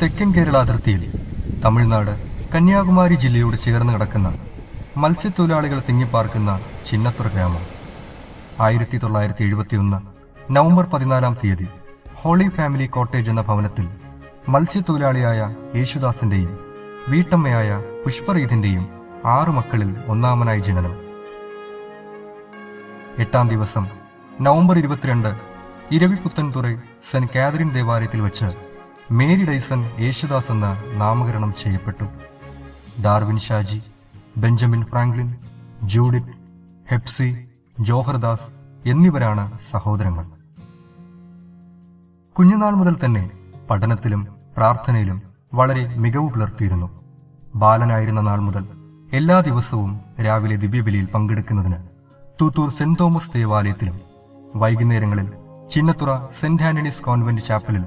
തെക്കൻ കേരള അതിർത്തിയിൽ തമിഴ്നാട് കന്യാകുമാരി ജില്ലയോട് ചേർന്ന് കിടക്കുന്ന മത്സ്യത്തൊഴിലാളികൾ തിങ്ങിപ്പാർക്കുന്ന ചിന്നത്തുറ ഗ്രാമം 1971 നവംബർ 14 ഹോളി ഫാമിലി കോട്ടേജ് എന്ന ഭവനത്തിൽ മത്സ്യത്തൊഴിലാളിയായ യേശുദാസിന്റെയും വീട്ടമ്മയായ പുഷ്പറീതിന്റെയും 6 മക്കളിൽ ഒന്നാമനായി ജനനം. 8-ാം ദിവസം നവംബർ 22 ഇരവിപുത്തൻതുറൈ സെന്റ് കാതറിൻ ദേവാലയത്തിൽ വെച്ച് മേരി ഡൈസൺ യേശുദാസ് എന്ന നാമകരണം ചെയ്യപ്പെട്ടു. Darwin Shaji, Benjamin Franklin, Judith, Hepsi, Johardas എന്നിവരാണ് സഹോദരങ്ങൾ. കുഞ്ഞുനാൾ മുതൽ തന്നെ പഠനത്തിലും പ്രാർത്ഥനയിലും വളരെ മികവ് പുലർത്തിയിരുന്നു. ബാലനായിരുന്ന നാൾ മുതൽ എല്ലാ ദിവസവും രാവിലെ ദിവ്യബലിയിൽ പങ്കെടുക്കുന്നതിന് തൂത്തൂർ സെന്റ് തോമസ് ദേവാലയത്തിലും വൈകുന്നേരങ്ങളിൽ ചിന്നത്തുറ സെന്റ് ആന്റണീസ് കോൺവെന്റ് ചാപ്പലിൽ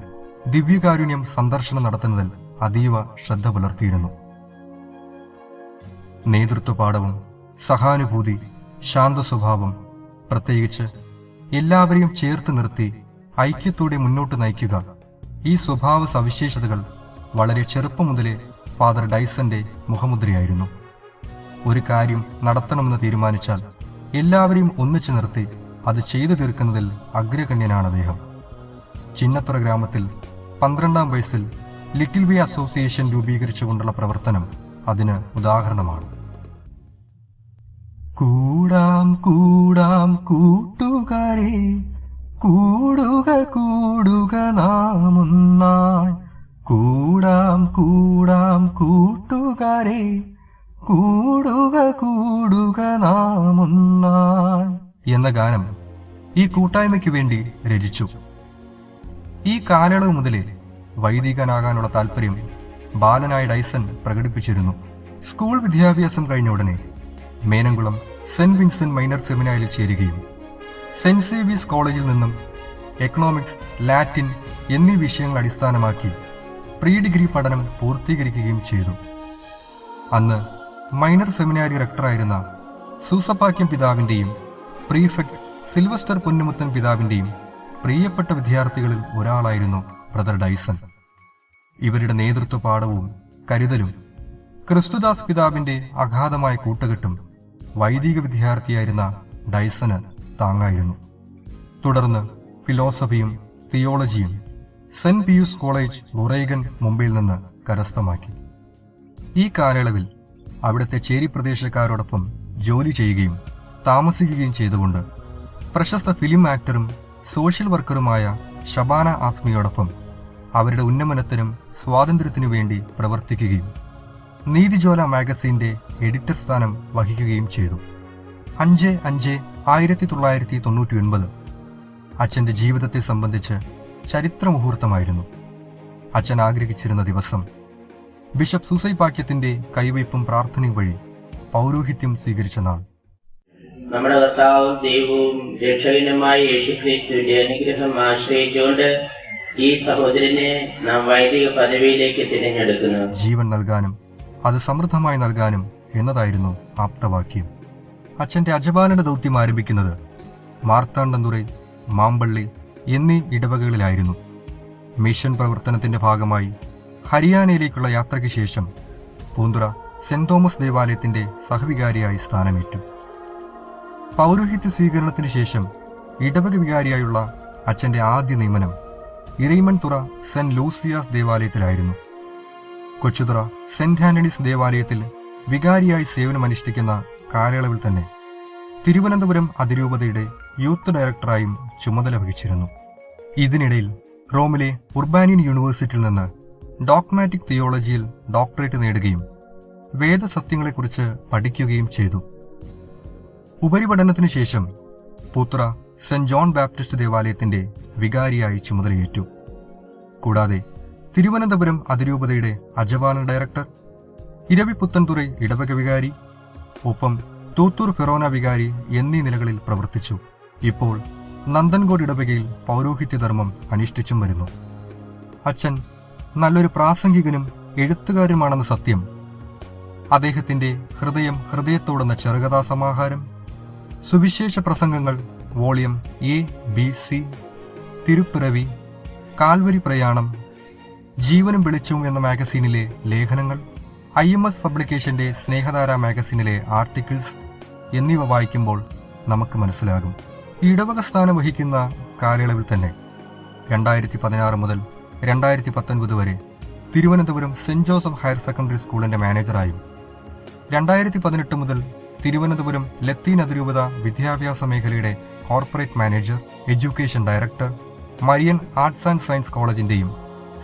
ദിവ്യകാരുണ്യം സന്ദർശനം നടത്തുന്നതിൽ അതീവ ശ്രദ്ധ പുലർത്തിയിരുന്നു. നേതൃത്വപാഠവും സഹാനുഭൂതി, ശാന്ത സ്വഭാവം, പ്രത്യേകിച്ച് എല്ലാവരെയും ചേർത്ത് നിർത്തി ഐക്യത്തോടെ മുന്നോട്ട് നയിക്കുക, ഈ സ്വഭാവ സവിശേഷതകൾ വളരെ ചെറുപ്പം മുതലേ ഫാദർ ഡൈസന്റെ മുഖമുദ്രയായിരുന്നു. ഒരു കാര്യം നടത്തണമെന്ന് തീരുമാനിച്ചാൽ എല്ലാവരെയും ഒന്നിച്ചു നിർത്തി അത് ചെയ്തു തീർക്കുന്നതിൽ അഗ്രഗണ്യനാണ് അദ്ദേഹം. ചിന്നത്തുറ ഗ്രാമത്തിൽ 12-ാം വയസ്സിൽ ലിറ്റിൽ വേ അസോസിയേഷൻ രൂപീകരിച്ചുകൊണ്ടുള്ള പ്രവർത്തനം അതിന് ഉദാഹരണമാണ്. കൂടാം കൂടാം കൂട്ടുകാരെ, കൂടുക കൂടുക നാമൊന്നായി, കൂടാം കൂടാം കൂട്ടുകാരെ, കൂടുക കൂടുക നാമൊന്നായി എന്ന ഗാനം ഈ കൂട്ടായ്മയ്ക്ക് വേണ്ടി രചിച്ചു. ഈ കാലയളവ് മുതലേ വൈദികനാകാനുള്ള താല്പര്യം ബാലനായ ഡൈസൺ പ്രകടിപ്പിച്ചിരുന്നു. സ്കൂൾ വിദ്യാഭ്യാസം കഴിഞ്ഞ ഉടനെ മേനംകുളം സെന്റ് വിൻസെന്റ് മൈനർ സെമിനാരിൽ ചേരുകയും സെന്റ് സേവീസ് കോളേജിൽ നിന്നും എക്കണോമിക്സ്, ലാറ്റിൻ എന്നീ വിഷയങ്ങൾ അടിസ്ഥാനമാക്കി പ്രീ ഡിഗ്രി പഠനം പൂർത്തീകരിക്കുകയും ചെയ്തു. അന്ന് മൈനർ സെമിനാരി റെക്ടറായിരുന്ന സൂസപ്പാക്യം പിതാവിന്റെയും പ്രീഫെക്ട് സിൽവസ്റ്റർ പൊന്നുമുത്തൻ പിതാവിന്റെയും പ്രിയപ്പെട്ട വിദ്യാർത്ഥികളിൽ ഒരാളായിരുന്നു ബ്രദർ ഡൈസൺ. ഇവരുടെ നേതൃത്വപാഠവും കരുതലും ക്രിസ്തുദാസ് പിതാവിന്റെ അഗാധമായ കൂട്ടുകെട്ടും വൈദിക വിദ്യാർത്ഥിയായിരുന്ന ഡൈസന് താങ്ങായിരുന്നു. തുടർന്ന് ഫിലോസഫിയും തിയോളജിയും സെന്റ് പിയൂസ് കോളേജ് ബുറൈഗൻ മുംബൈയിൽ നിന്ന് കരസ്ഥമാക്കി. ഈ കാലയളവിൽ അവിടുത്തെ ചേരി പ്രദേശക്കാരോടൊപ്പം ജോലി ചെയ്യുകയും താമസിക്കുകയും ചെയ്തുകൊണ്ട് പ്രശസ്ത ഫിലിം ആക്ടറും സോഷ്യൽ വർക്കറുമായ ഷബാന ആസ്മിയോടൊപ്പം അവരുടെ ഉന്നമനത്തിനും സ്വാതന്ത്ര്യത്തിനു വേണ്ടി പ്രവർത്തിക്കുകയും നീതിജ്വാല മാഗസിന്റെ എഡിറ്റർ സ്ഥാനം വഹിക്കുകയും ചെയ്തു. 5/5/1999 അച്ഛന്റെ ജീവിതത്തെ സംബന്ധിച്ച് ചരിത്രമുഹൂർത്തമായിരുന്നു. അച്ഛൻ ആഗ്രഹിച്ചിരുന്ന ദിവസം ബിഷപ്പ് സൂസൈപാക്യത്തിന്റെ കൈവയ്പും പ്രാർത്ഥനയും വഴി പൗരോഹിത്യം സ്വീകരിച്ച നാൾ. നമ്മുടെ കർത്താവും ദൈവവും രക്ഷകനുമായ യേശുക്രിസ്തുവിന്റെ അനുഗ്രഹം ആശ്രയിച്ചുകൊണ്ട് ഈ സഹോദരനെ നാം വൈദിക പദവിയിലേക്ക് തിരഞ്ഞെടുക്കുന്നു. ജീവൻ നൽകാനും അത് സമൃദ്ധമായി നൽകാനും എന്നതായിരുന്നു ആപ്തവാക്യം. അച്ഛന്റെ അജപാലന ദൗത്യം ആരംഭിക്കുന്നത് മാർത്താണ്ഡന്തുറൈ, മാമ്പള്ളി എന്നീ ഇടവകകളിലായിരുന്നു. മിഷൻ പ്രവർത്തനത്തിന്റെ ഭാഗമായി ഹരിയാനയിലേക്കുള്ള യാത്രയ്ക്ക് ശേഷം പൂന്തുറ സെന്റ് തോമസ് ദേവാലയത്തിന്റെ സഹവികാരിയായി സ്ഥാനമേറ്റു. പൗരോഹിത്യ സ്വീകരണത്തിന് ശേഷം ഇടവക വികാരിയായുള്ള അച്ഛന്റെ ആദ്യ നിയമനം ഇരയിമൺതുറ സെന്റ് ലൂസിയാസ് ദേവാലയത്തിലായിരുന്നു. കൊച്ചുതുറ സെന്റ് ആന്റണീസ് ദേവാലയത്തിൽ വികാരിയായി സേവനമനുഷ്ഠിക്കുന്ന കാലയളവിൽ തന്നെ തിരുവനന്തപുരം അതിരൂപതയുടെ യൂത്ത് ഡയറക്ടറായും ചുമതല വഹിച്ചിരുന്നു. ഇതിനിടയിൽ റോമിലെ ഉർബാനിയൻ യൂണിവേഴ്സിറ്റിയിൽ നിന്ന് ഡോഗ്മാറ്റിക് തിയോളജിയിൽ ഡോക്ടറേറ്റ് നേടുകയും വേദസത്യങ്ങളെക്കുറിച്ച് പഠിക്കുകയും ചെയ്തു. ഉപരിപഠനത്തിനു ശേഷം പൂത്തുറ സെന്റ് ജോൺ ബാപ്റ്റിസ്റ്റ് ദേവാലയത്തിന്റെ വികാരിയായി ചുമതലയേറ്റു. കൂടാതെ തിരുവനന്തപുരം അതിരൂപതയുടെ അജപാലന ഡയറക്ടർ, ഇരവിപുത്തൻതുറൈ ഇടവക വികാരി, ഒപ്പം തൂത്തൂർ ഫെറോന വികാരി എന്നീ നിലകളിൽ പ്രവർത്തിച്ചു. ഇപ്പോൾ നന്ദൻകോട് ഇടവകയിൽ പൗരോഹിത്യധർമ്മം അനുഷ്ഠിച്ചും വരുന്നു. അച്ഛൻ നല്ലൊരു പ്രാസംഗികനും എഴുത്തുകാരുമാണെന്ന സത്യം അദ്ദേഹത്തിന്റെ ഹൃദയത്തോടെന്ന ചെറുകഥാ സമാഹാരം, സുവിശേഷ പ്രസംഗങ്ങൾ വോളിയം A, B, C, തിരുപ്പിറവി, കാൽവരി പ്രയാണം, ജീവനും വെളിച്ചവും എന്ന മാഗസീനിലെ ലേഖനങ്ങൾ, IMS പബ്ലിക്കേഷന്റെ സ്നേഹധാര മാഗസീനിലെ ആർട്ടിക്കിൾസ് എന്നിവ വായിക്കുമ്പോൾ നമുക്ക് മനസ്സിലാകും. ഇടവക സ്ഥാനം വഹിക്കുന്ന കാലയളവിൽ തന്നെ 2016 മുതൽ 2019 വരെ Thiruvananthapuram Saint Joseph higher secondary സ്കൂളിന്റെ മാനേജറായും 2018 മുതൽ തിരുവനന്തപുരം ലത്തീൻ അതിരൂപത വിദ്യാഭ്യാസ മേഖലയുടെ corporate manager, education director, Marian arts and science കോളേജിന്റെയും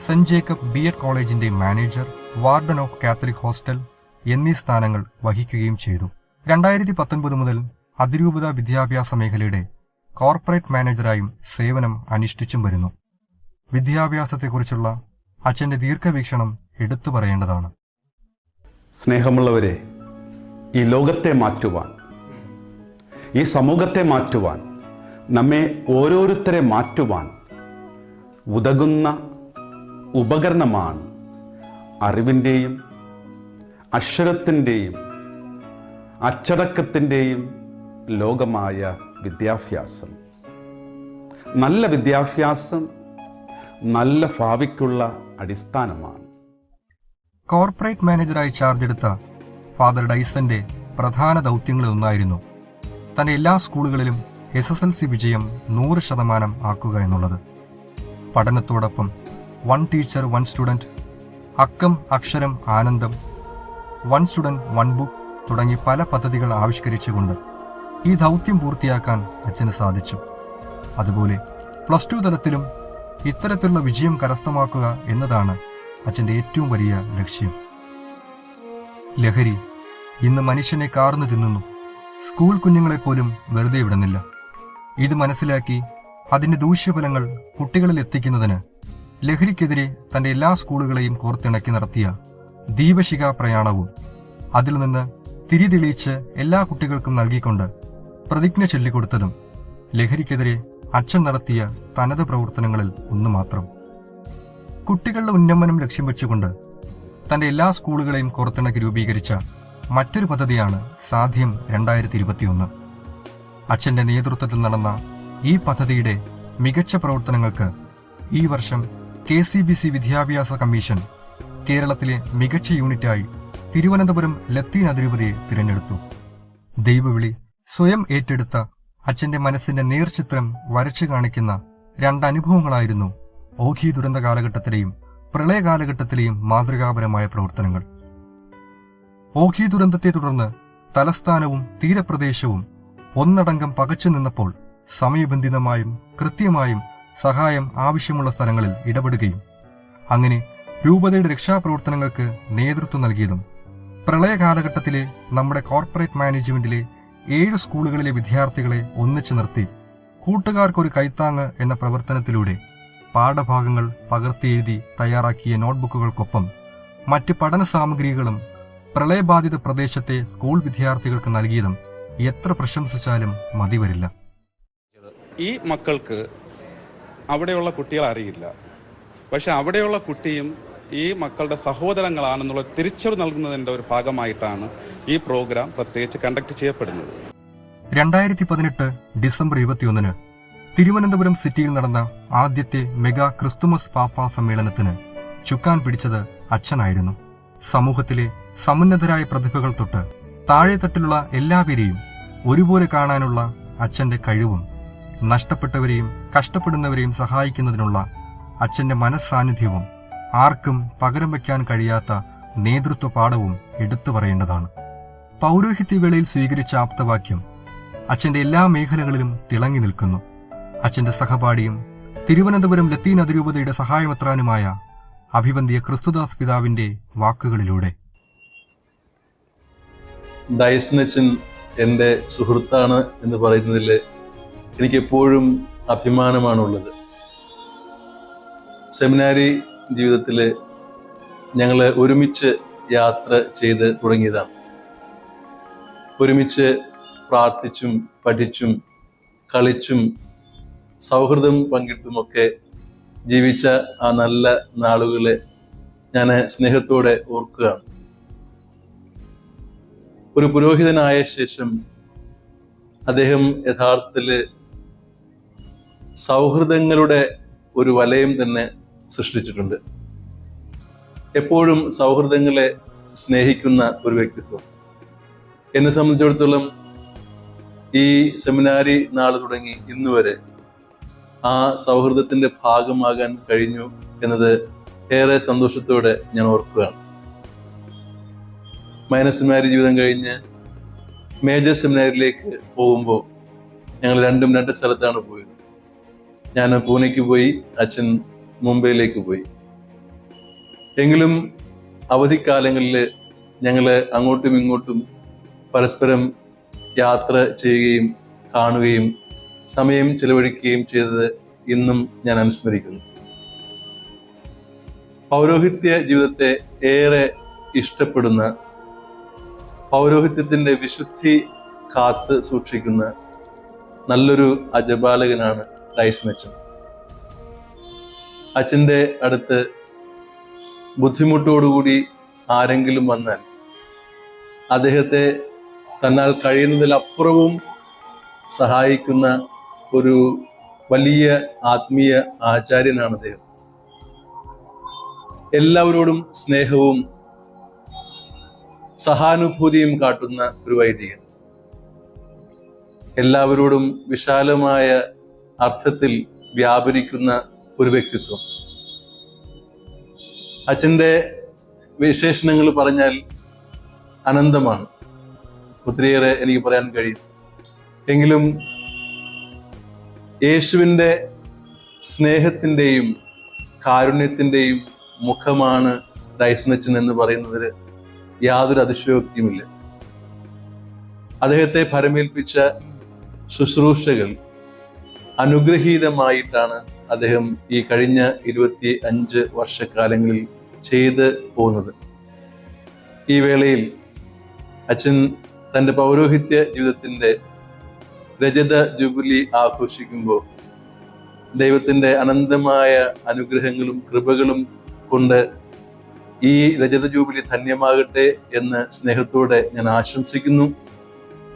സെന്റ് ജേക്കബ് BEd കോളേജിന്റെയും manager, warden of Catholic hostel എന്നീ സ്ഥാനങ്ങൾ വഹിക്കുകയും ചെയ്തു. 2019 മുതൽ അതിരൂപത വിദ്യാഭ്യാസ മേഖലയുടെ കോർപ്പറേറ്റ് മാനേജറായും സേവനം അനുഷ്ഠിച്ചും വരുന്നു. വിദ്യാഭ്യാസത്തെക്കുറിച്ചുള്ള അച്ഛന്റെ ദീർഘവീക്ഷണം എടുത്തു പറയേണ്ടതാണ്. സ്നേഹമുള്ളവരെ, ഈ ലോകത്തെ മാറ്റുവാൻ, ഈ സമൂഹത്തെ മാറ്റുവാൻ, നമ്മെ ഓരോരുത്തരെ മാറ്റുവാൻ ഉതകുന്ന ഉപകരണമാണ് അറിവിൻ്റെയും അക്ഷരത്തിൻ്റെയും അച്ചടക്കത്തിൻ്റെയും ലോകമായ വിദ്യാഭ്യാസം. നല്ല വിദ്യാഭ്യാസം നല്ല ഭാവിക്കുള്ള അടിസ്ഥാനമാണ്. കോർപ്പറേറ്റ് മാനേജറായി ചാർജ് എടുത്ത ഫാദർ ഡൈസന്റെ പ്രധാന ദൗത്യങ്ങളിലൊന്നായിരുന്നു തന്റെ എല്ലാ സ്കൂളുകളിലും SSLC വിജയം 100% ആക്കുക എന്നുള്ളത്. പഠനത്തോടൊപ്പം 1 ടീച്ചർ 1 സ്റ്റുഡൻറ്, അക്കം അക്ഷരം ആനന്ദം, 1 സ്റ്റുഡൻറ് 1 ബുക്ക് തുടങ്ങി പല പദ്ധതികൾ ആവിഷ്കരിച്ചുകൊണ്ട് ഈ ദൗത്യം പൂർത്തിയാക്കാൻ അച്ഛന് സാധിച്ചു. അതുപോലെ +2 തലത്തിലും ഇത്തരത്തിലുള്ള വിജയം കരസ്ഥമാക്കുക എന്നതാണ് അച്ഛന്റെ ഏറ്റവും വലിയ ലക്ഷ്യം. ലഹരി ഇന്ന് മനുഷ്യനെ കാർന്നു തിന്നുന്നു. സ്കൂൾ കുഞ്ഞുങ്ങളെപ്പോലും വെറുതെ വിടുന്നില്ല. ഇത് മനസ്സിലാക്കി അതിന്റെ ദൂഷ്യഫലങ്ങൾ കുട്ടികളിൽ എത്തിക്കുന്നതിന് ലഹരിക്കെതിരെ തന്റെ എല്ലാ സ്കൂളുകളെയും കോർത്തിണക്കി നടത്തിയ ദീപശിഖ പ്രയാണവും അതിൽ നിന്ന് തിരിതെളിയിച്ച് എല്ലാ കുട്ടികൾക്കും നൽകിക്കൊണ്ട് പ്രതിജ്ഞ ചൊല്ലിക്കൊടുത്തതും ലഹരിക്കെതിരെ അച്ഛൻ നടത്തിയ തനത് പ്രവർത്തനങ്ങളിൽ ഒന്ന് മാത്രം. കുട്ടികളുടെ ഉന്നമനം ലക്ഷ്യം വെച്ചുകൊണ്ട് തന്റെ എല്ലാ സ്കൂളുകളെയും കോർത്തിണക്കി രൂപീകരിച്ച മറ്റൊരു പദ്ധതിയാണ് സാധ്യം 2021. അച്ഛന്റെ നേതൃത്വത്തിൽ നടന്ന ഈ പദ്ധതിയുടെ മികച്ച പ്രവർത്തനങ്ങൾക്ക് ഈ വർഷം KCBC വിദ്യാഭ്യാസ കമ്മീഷൻ കേരളത്തിലെ മികച്ച യൂണിറ്റായി തിരുവനന്തപുരം ലത്തീൻ അതിരൂപതയെ തിരഞ്ഞെടുത്തു. ദൈവവിളി സ്വയം ഏറ്റെടുത്ത അച്ഛന്റെ മനസ്സിന്റെ നേർചിത്രം വരച്ചു കാണിക്കുന്ന 2 അനുഭവങ്ങളായിരുന്നു ഓഖി ദുരന്ത കാലഘട്ടത്തിലെയും പ്രളയ കാലഘട്ടത്തിലെയും മാതൃകാപരമായ പ്രവർത്തനങ്ങൾ. ഓഖി ദുരന്തത്തെ തുടർന്ന് തലസ്ഥാനവും തീരപ്രദേശവും ഒന്നടങ്കം പകച്ചു നിന്നപ്പോൾ സമയബന്ധിതമായും കൃത്യമായും സഹായം ആവശ്യമുള്ള സ്ഥലങ്ങളിൽ ഇടപെടുകയും അങ്ങനെ രൂപതയുടെ രക്ഷാപ്രവർത്തനങ്ങൾക്ക് നേതൃത്വം നൽകിയതും പ്രളയ കാലഘട്ടത്തിലെ നമ്മുടെ കോർപ്പറേറ്റ് മാനേജ്മെന്റിലെ 7 സ്കൂളുകളിലെ വിദ്യാർത്ഥികളെ ഒന്നിച്ചു നിർത്തി കൂട്ടുകാർക്കൊരു കൈത്താങ്ങ് എന്ന പ്രവർത്തനത്തിലൂടെ പാഠഭാഗങ്ങൾ പകർത്തിയെഴുതി തയ്യാറാക്കിയ നോട്ട്ബുക്കുകൾക്കൊപ്പം മറ്റ് പഠന സാമഗ്രികളും പ്രളയബാധിത പ്രദേശത്തെ സ്കൂൾ വിദ്യാർത്ഥികൾക്ക് നൽകിയതും എത്ര പ്രശംസിച്ചാലും മതിവരില്ല. ഈ മക്കൾക്ക് അവിടെയുള്ള കുട്ടികൾ അറിയില്ല, പക്ഷെ അവിടെയുള്ള കുട്ടിയും ഈ മക്കളുടെ സഹോദരങ്ങളാണെന്നുള്ള തിരിച്ചറിവ് നൽകുന്നതിന്റെ ഒരു ഭാഗമായിട്ടാണ് ഈ പ്രോഗ്രാം പ്രത്യേകിച്ച് കണ്ടക്ട് ചെയ്യപ്പെടുന്നത്. 2018 ഡിസംബർ 21 തിരുവനന്തപുരം സിറ്റിയിൽ നടന്ന ആദ്യത്തെ മെഗാ ക്രിസ്തുമസ് പാപ്പാ സമ്മേളനത്തിന് ചുക്കാൻ പിടിച്ചത് അച്ഛനായിരുന്നു. സമൂഹത്തിലെ സമുന്നതരായ പ്രതിഭകൾ തൊട്ട് താഴെത്തട്ടിലുള്ള എല്ലാവരെയും ഒരുപോലെ കാണാനുള്ള അച്ഛന്റെ കഴിവും നഷ്ടപ്പെട്ടവരെയും കഷ്ടപ്പെടുന്നവരെയും സഹായിക്കുന്നതിനുള്ള അച്ഛന്റെ മനസ്സാന്നിധ്യവും ആർക്കും പകരം വയ്ക്കാൻ കഴിയാത്ത നേതൃത്വ പാഠവും എടുത്തു പറയേണ്ടതാണ്. പൗരോഹിത്യവേളയിൽ സ്വീകരിച്ച ആപ്തവാക്യം അച്ഛന്റെ എല്ലാ മേഖലകളിലും തിളങ്ങി നിൽക്കുന്നു. അച്ഛന്റെ സഹപാഠിയും തിരുവനന്തപുരം ലത്തീൻ അതിരൂപതയുടെ സഹായമെത്രാനുമായ അഭിവന്ധ്യ ക്രിസ്തുദാസ് പിതാവിന്റെ വാക്കുകളിലൂടെ. ഡയസനച്ചൻ എൻ്റെ സുഹൃത്താണ് എന്ന് പറയുന്നതിൽ എനിക്കെപ്പോഴും അഭിമാനമാണുള്ളത്. സെമിനാരി ജീവിതത്തിൽ ഞങ്ങൾ ഒരുമിച്ച് യാത്ര ചെയ്ത് തുടങ്ങിയതാണ്. ഒരുമിച്ച് പ്രാർത്ഥിച്ചും പഠിച്ചും കളിച്ചും സൗഹൃദം പങ്കിട്ടുമൊക്കെ ജീവിച്ച ആ നല്ല നാളുകളെ ഞാൻ സ്നേഹത്തോടെ ഓർക്കുകയാണ്. ഒരു പുരോഹിതനായ ശേഷം അദ്ദേഹം യഥാർത്ഥത്തിൽ സൗഹൃദങ്ങളുടെ ഒരു വലയം തന്നെ സൃഷ്ടിച്ചിട്ടുണ്ട്. എപ്പോഴും സൗഹൃദങ്ങളെ സ്നേഹിക്കുന്ന ഒരു വ്യക്തിത്വം. എന്നെ സംബന്ധിച്ചിടത്തോളം ഈ സെമിനാരി നാൾ തുടങ്ങി ഇന്നുവരെ ആ സൗഹൃദത്തിന്റെ ഭാഗമാകാൻ കഴിഞ്ഞു എന്നത് ഏറെ സന്തോഷത്തോടെ ഞാൻ ഓർക്കുകയാണ്. മൈനർ സെമിനാരി ജീവിതം കഴിഞ്ഞ് മേജർ സെമിനാരിയിലേക്ക് പോകുമ്പോൾ ഞങ്ങൾ രണ്ടും രണ്ട് സ്ഥലത്താണ് പോയത്. ഞാൻ പൂനെക്ക് പോയി, അച്ഛൻ മുംബൈയിലേക്ക് പോയി. എങ്കിലും അവധിക്കാലങ്ങളിൽ ഞങ്ങൾ അങ്ങോട്ടും ഇങ്ങോട്ടും പരസ്പരം യാത്ര ചെയ്യുകയും കാണുകയും സമയം ചെലവഴിക്കുകയും ചെയ്തത് ഇന്നും ഞാൻ അനുസ്മരിക്കുന്നു. പൗരോഹിത്യ ജീവിതത്തെ ഏറെ ഇഷ്ടപ്പെടുന്ന, പൗരോഹിത്യത്തിന്റെ വിശുദ്ധി കാത്ത് സൂക്ഷിക്കുന്ന നല്ലൊരു അജപാലകനാണ് ഡൈസൺ അച്ഛൻ. അച്ഛൻ്റെ അടുത്ത് ബുദ്ധിമുട്ടോടുകൂടി ആരെങ്കിലും വന്നാൽ അദ്ദേഹത്തെ തന്നാൽ കഴിയുന്നതിലപ്പുറവും സഹായിക്കുന്ന ഒരു വലിയ ആത്മീയ ആചാര്യനാണ് അദ്ദേഹം. എല്ലാവരോടും സ്നേഹവും സഹാനുഭൂതിയും കാട്ടുന്ന ഒരു വൈദികൻ. എല്ലാവരോടും വിശാലമായ അർത്ഥത്തിൽ വ്യാപരിക്കുന്ന ഒരു വ്യക്തിത്വം. അച്ഛൻ്റെ വിശേഷണങ്ങൾ പറഞ്ഞാൽ അനന്തമാണ്. ഒത്തിരിയേറെ എനിക്ക് പറയാൻ കഴിയും. എങ്കിലും യേശുവിൻ്റെ സ്നേഹത്തിൻ്റെയും കാരുണ്യത്തിൻ്റെയും മുഖമാണ് ഡൈസൺ അച്ഛൻ എന്ന് പറയുന്നതിൽ യാതൊരു അതിശയോക്തിയുമില്ല. അദ്ദേഹത്തെ ഭരമേൽപ്പിച്ച ശുശ്രൂഷകൾ അനുഗ്രഹീതമായിട്ടാണ് അദ്ദേഹം ഈ കഴിഞ്ഞ 25 വർഷക്കാലങ്ങളിൽ ചെയ്ത് പോകുന്നത്. ഈ വേളയിൽ അച്ഛൻ തൻ്റെ പൗരോഹിത്യ ജീവിതത്തിൻ്റെ രജത ജൂബിലി ആഘോഷിക്കുമ്പോൾ ദൈവത്തിൻ്റെ അനന്തമായ അനുഗ്രഹങ്ങളും കൃപകളും കൊണ്ട് ഈ രജത ജൂബിലി ധന്യമാകട്ടെ എന്ന് സ്നേഹത്തോടെ ഞാൻ ആശംസിക്കുന്നു.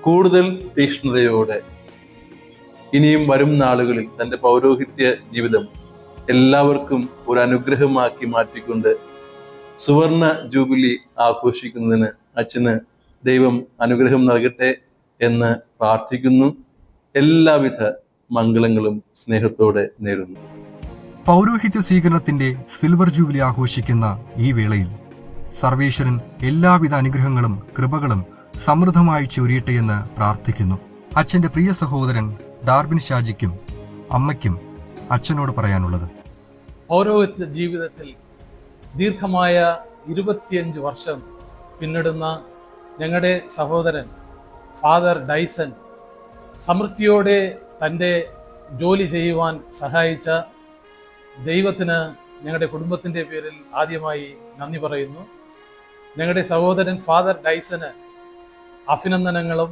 കൂടുതൽ തീക്ഷ്ണതയോടെ ഇനിയും വരും നാളുകളിൽ തൻ്റെ പൗരോഹിത്യ ജീവിതം എല്ലാവർക്കും ഒരു അനുഗ്രഹമാക്കി മാറ്റിക്കൊണ്ട് സുവർണ ജൂബിലി ആഘോഷിക്കുന്നതിന് അച്ഛന് ദൈവം അനുഗ്രഹം നൽകട്ടെ എന്ന് പ്രാർത്ഥിക്കുന്നു. എല്ലാവിധ മംഗളങ്ങളും സ്നേഹത്തോടെ നേരുന്നു. പൗരോഹിത്യ സ്വീകരണത്തിന്റെ സിൽവർ ജൂബിലി ആഘോഷിക്കുന്ന ഈ വേളയിൽ സർവേശ്വരൻ എല്ലാവിധ അനുഗ്രഹങ്ങളും കൃപകളും സമൃദ്ധമായി ചൊരിയട്ടെ എന്ന് പ്രാർത്ഥിക്കുന്നു. അച്ഛന്റെ പ്രിയ സഹോദരൻ ഡാർബിൻ ഷാജിക്കും അമ്മയ്ക്കും അച്ഛനോട് പറയാനുള്ളത്: പൗരോഹിത്യ ജീവിതത്തിൽ ദീർഘമായ 25 വർഷം പിന്നിടുന്ന ഞങ്ങളുടെ സഹോദരൻ ഫാദർ ഡൈസൺ സമൃദ്ധിയോടെ തൻ്റെ ജോലി ചെയ്യുവാൻ സഹായിച്ച ദൈവത്തിന് ഞങ്ങളുടെ കുടുംബത്തിൻ്റെ പേരിൽ ആദ്യമായി നന്ദി പറയുന്നു. ഞങ്ങളുടെ സഹോദരൻ ഫാദർ ഡൈസന് അഭിനന്ദനങ്ങളും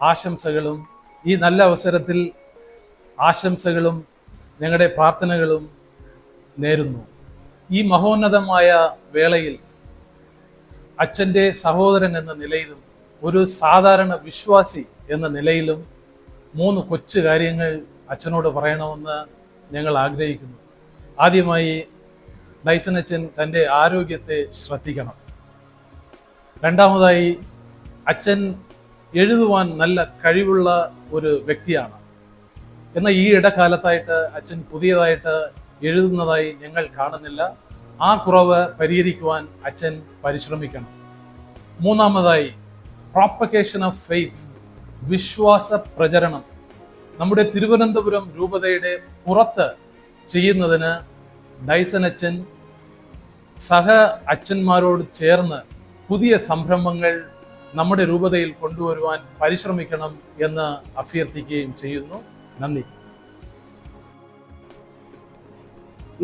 ആശംസകളും, ഈ നല്ല അവസരത്തിൽ ആശംസകളും ഞങ്ങളുടെ പ്രാർത്ഥനകളും നേരുന്നു. ഈ മഹോന്നതമായ വേളയിൽ അച്ഛൻ്റെ സഹോദരൻ എന്ന നിലയിലും ഒരു സാധാരണ വിശ്വാസി എന്ന നിലയിലും 3 കൊച്ചു കാര്യങ്ങൾ അച്ഛനോട് പറയണമെന്ന് ഞങ്ങൾ ആഗ്രഹിക്കുന്നു. ആദ്യമായി ഡൈസൺ അച്ഛൻ തൻ്റെ ആരോഗ്യത്തെ ശ്രദ്ധിക്കണം. രണ്ടാമതായി, അച്ഛൻ എഴുതുവാൻ നല്ല കഴിവുള്ള ഒരു വ്യക്തിയാണ്. എന്നാൽ ഈ ഇടക്കാലത്തായിട്ട് അച്ഛൻ പുതിയതായിട്ട് എഴുതുന്നതായി ഞങ്ങൾ കാണുന്നില്ല. ആ കുറവ് പരിഹരിക്കുവാൻ അച്ഛൻ പരിശ്രമിക്കണം. മൂന്നാമതായി, പ്രോപ്പഗേഷൻ ഓഫ് ഫെയ്ത്ത്, വിശ്വാസ പ്രചരണം നമ്മുടെ തിരുവനന്തപുരം രൂപതയുടെ പുറത്ത് ചെയ്യുന്നതിന് ഡൈസൺ അച്ഛൻ സഹ അച്ഛന്മാരോട് ചേർന്ന് പുതിയ സംരംഭങ്ങൾ നമ്മുടെ രൂപതയിൽ കൊണ്ടുവരുവാൻ പരിശ്രമിക്കണം എന്ന് അഭ്യർത്ഥിക്കുകയും ചെയ്യുന്നു. നന്ദി.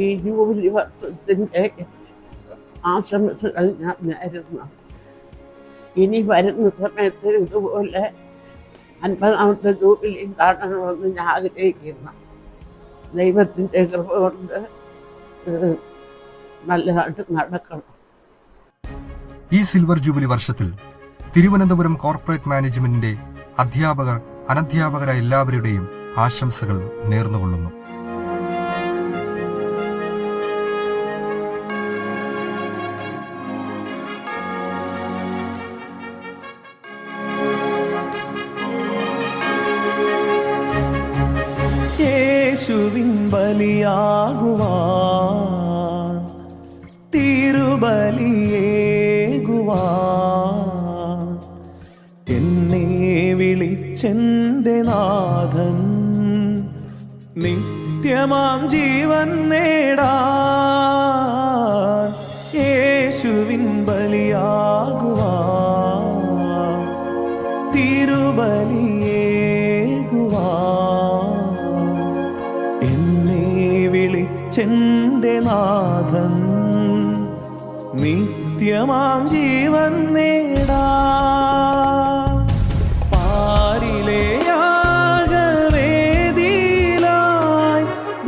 ഈ ജൂബിലി വർഷത്തിൻ്റെ ആശംസകൾ ഞാൻ നേരുന്നു. ഇനി വരുന്ന സമയത്ത് ഇതുപോലെ 50ാമത്തെ ജൂബിലി കാണണമെന്ന് ഞാൻ ആഗ്രഹിക്കുന്നു. ദൈവത്തിൻ്റെ കൃപ കൊണ്ട് നല്ലതായിട്ട് നടക്കണം. ഈ സിൽവർ ജൂബിലി വർഷത്തിൽ തിരുവനന്തപുരം കോർപ്പറേറ്റ് മാനേജ്മെന്റിന്റെ അധ്യാപകർ, അനധ്യാപകരായ എല്ലാവരുടെയും ആശംസകൾ നേർന്നുകൊള്ളുന്നു. യേശുവിൻ ബലിയാകുവാൻ തിരുബലിയേകുവാൻ എന്നെ വിളിച്ചെന്റെ നാഥൻ നിത്യമാം ജീവൻ നേടാൻ യേശുവിൻ ബലിയാകുവാൻ തിരുബലിയേകുവാൻ എന്നെ വിളിച്ചെന്റെ നാഥൻ നിത്യമാം ജീവൻ നേടാൻ പാരിലെ യാഗവേദിയിലായി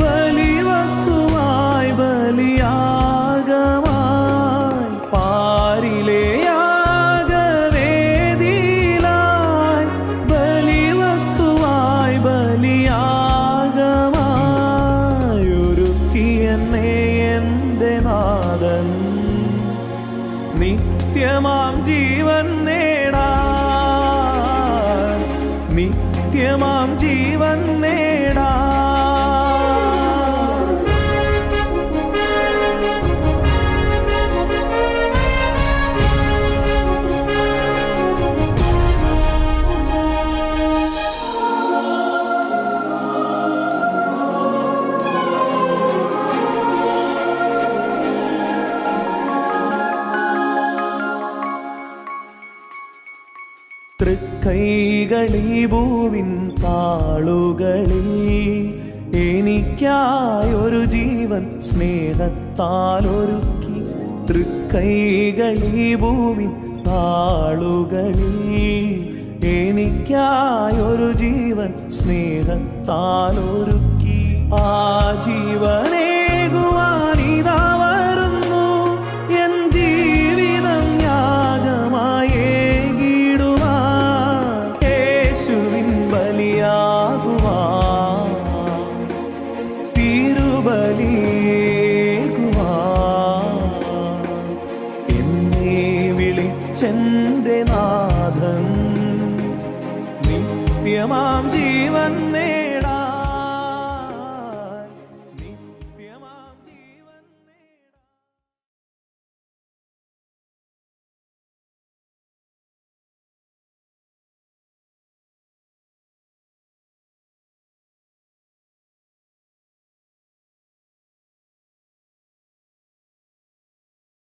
ബലിവസ്തുവായി ബലിയാഗമായി പാരിലെ യാഗവേദിയിലായി ബലിവസ്തുവായി ബലിയാഗമായി ഒരുക്കിയെന്നെ എൻ്റെ നാഥൻ നിത്യമാം ജീവൻ നേടാൻ നിത്യമാം ജീവൻ നേടാൻ തൃക്കൈകളീ ഭൂവിൻ താളുകളിൽ എനിക്കായൊരു ജീവൻ സ്നേഹത്താൽ ഒരുക്കി തൃക്കൈകളീ ഭൂവിൻ താളുകളിൽ എനിക്കായൊരു ജീവൻ സ്നേഹത്താൽ ഒരുക്കി ആ ജീവനേകുവാനിതാ വരുന്നു എൻ ജീവിതം യാഗമായി എന്നെ വിളിച്ചെന്റെ നാഥൻ നിത്യമാം ജീവൻ